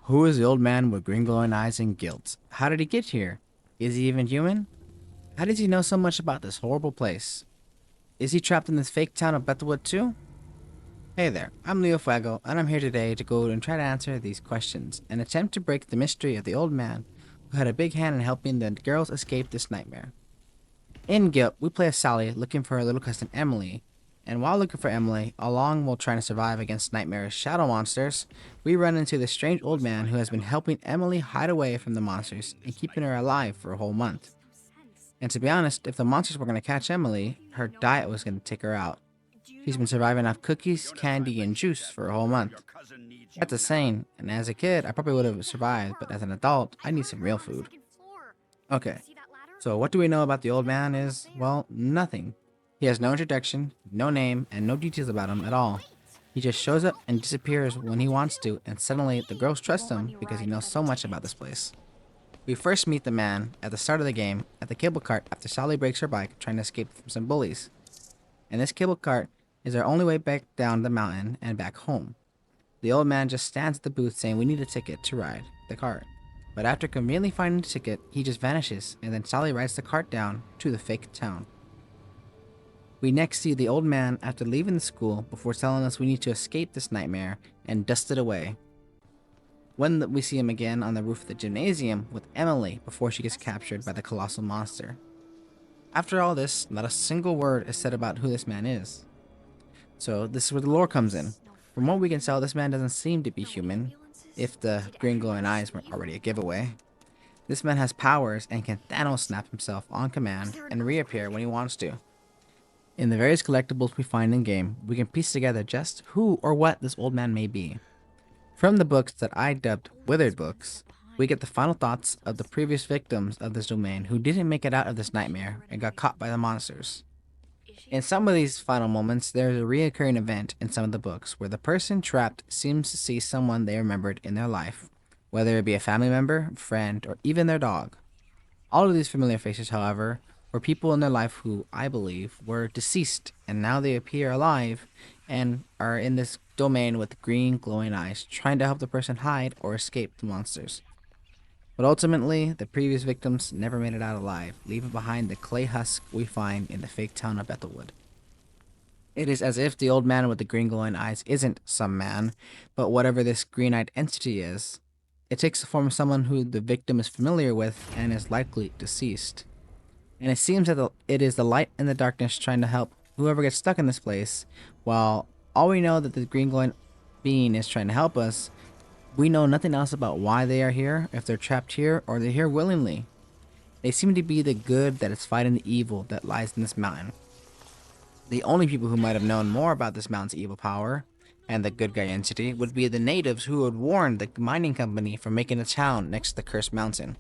Who is the old man with green glowing eyes and guilt? How did he get here? Is he even human? How does he know so much about this horrible place? Is he trapped in this fake town of Bethelwood too? Hey there, I'm Leo Fuego, and I'm here today to go and try to answer these questions and attempt to break the mystery of the old man who had a big hand in helping the girls escape this nightmare. In Guilt, we play as Sally looking for her little cousin Emily, and while looking for Emily, along while trying to survive against nightmare's shadow monsters, we run into this strange old man who has been helping Emily hide away from the monsters and keeping her alive for a whole month. And to be honest, if the monsters were going to catch Emily, her diet was going to take her out. She's been surviving off cookies, candy, and juice for a whole month. That's insane, and as a kid, I probably would have survived, but as an adult, I need some real food. Okay, so what do we know about the old man is, well, nothing. He has no introduction, no name, and no details about him at all. He just shows up and disappears when he wants to, and suddenly the girls trust him because he knows so much about this place. We first meet the man at the start of the game at the cable cart after Sally breaks her bike trying to escape from some bullies. And this cable cart is our only way back down the mountain and back home. The old man just stands at the booth saying we need a ticket to ride the cart. But after conveniently finding the ticket, he just vanishes, and then Sally rides the cart down to the fake town. We next see the old man after leaving the school before telling us we need to escape this nightmare and dust it away. When we see him again on the roof of the gymnasium with Emily before she gets captured by the colossal monster. After all this, not a single word is said about who this man is. So this is where the lore comes in. From what we can tell, this man doesn't seem to be human, if the green glowing eyes weren't already a giveaway. This man has powers and can Thanos snap himself on command and reappear when he wants to. In the various collectibles we find in-game, we can piece together just who or what this old man may be. From the books that I dubbed Withered books, we get the final thoughts of the previous victims of this domain who didn't make it out of this nightmare and got caught by the monsters. In some of these final moments, there is a recurring event in some of the books where the person trapped seems to see someone they remembered in their life, whether it be a family member, friend, or even their dog. All of these familiar faces, however, were people in their life who, I believe, were deceased, and now they appear alive and are in this domain with green glowing eyes, trying to help the person hide or escape the monsters. But ultimately, the previous victims never made it out alive, leaving behind the clay husk we find in the fake town of Bethelwood. It is as if the old man with the green glowing eyes isn't some man, but whatever this green-eyed entity is. It takes the form of someone who the victim is familiar with and is likely deceased. And it seems that it is the light in the darkness trying to help whoever gets stuck in this place, while all we know that the green glowing being is trying to help us, we know nothing else about why they are here, if they're trapped here, or they're here willingly. They seem to be the good that is fighting the evil that lies in this mountain. The only people who might have known more about this mountain's evil power, and the good guy entity, would be the natives who had warned the mining company from making a town next to the cursed mountain.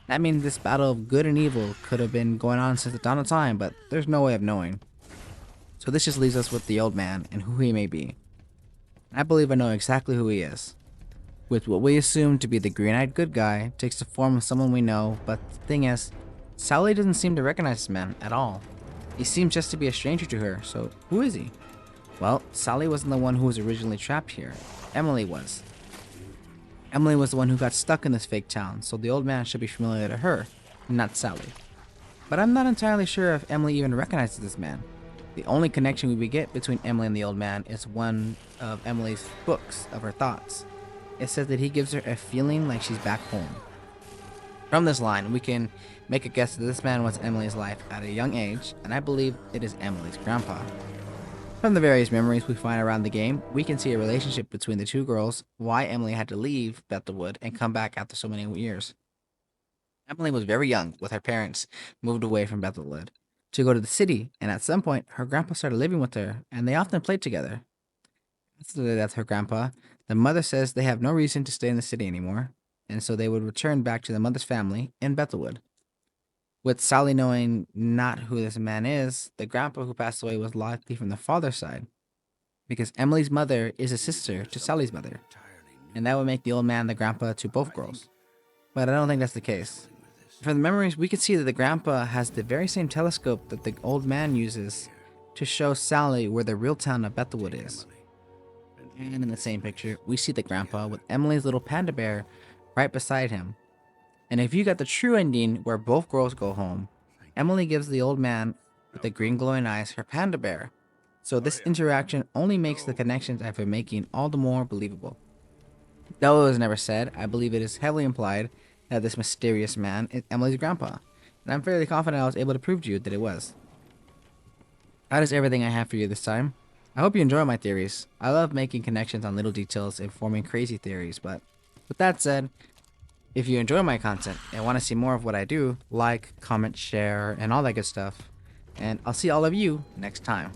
That means this battle of good and evil could have been going on since the dawn of time, but there's no way of knowing. So this just leaves us with the old man and who he may be. I believe I know exactly who he is. With what we assume to be the green-eyed good guy, takes the form of someone we know, but the thing is, Sally doesn't seem to recognize this man at all. He seems just to be a stranger to her, so who is he? Well, Sally wasn't the one who was originally trapped here. Emily was. Emily was the one who got stuck in this fake town, so the old man should be familiar to her, not Sally. But I'm not entirely sure if Emily even recognizes this man. The only connection we get between Emily and the old man is one of Emily's books of her thoughts. It says that he gives her a feeling like she's back home. From this line, we can make a guess that this man was Emily's life at a young age, and I believe it is Emily's grandpa. From the various memories we find around the game, we can see a relationship between the two girls, why Emily had to leave Bethelwood and come back after so many years. Emily was very young when her parents moved away from Bethelwood to go to the city, and at some point, her grandpa started living with her, and they often played together. After the death of her grandpa, the mother says they have no reason to stay in the city anymore, and so they would return back to the mother's family in Bethelwood. With Sally knowing not who this man is, the grandpa who passed away was likely from the father's side, because Emily's mother is a sister to Sally's mother, and that would make the old man the grandpa to both girls. But I don't think that's the case. From the memories, we can see that the grandpa has the very same telescope that the old man uses to show Sally where the real town of Bethelwood is. And in the same picture, we see the grandpa with Emily's little panda bear right beside him. And if you got the true ending where both girls go home, Emily gives the old man with the green glowing eyes her panda bear. So this interaction only makes the connections I've been making all the more believable. Though it was never said, I believe it is heavily implied that this mysterious man is Emily's grandpa, and I'm fairly confident I was able to prove to you that it was. That is everything I have for you this time. I hope you enjoy my theories. I love making connections on little details and forming crazy theories, but with that said, if you enjoy my content and want to see more of what I do, like, comment, share, and all that good stuff. And I'll see all of you next time.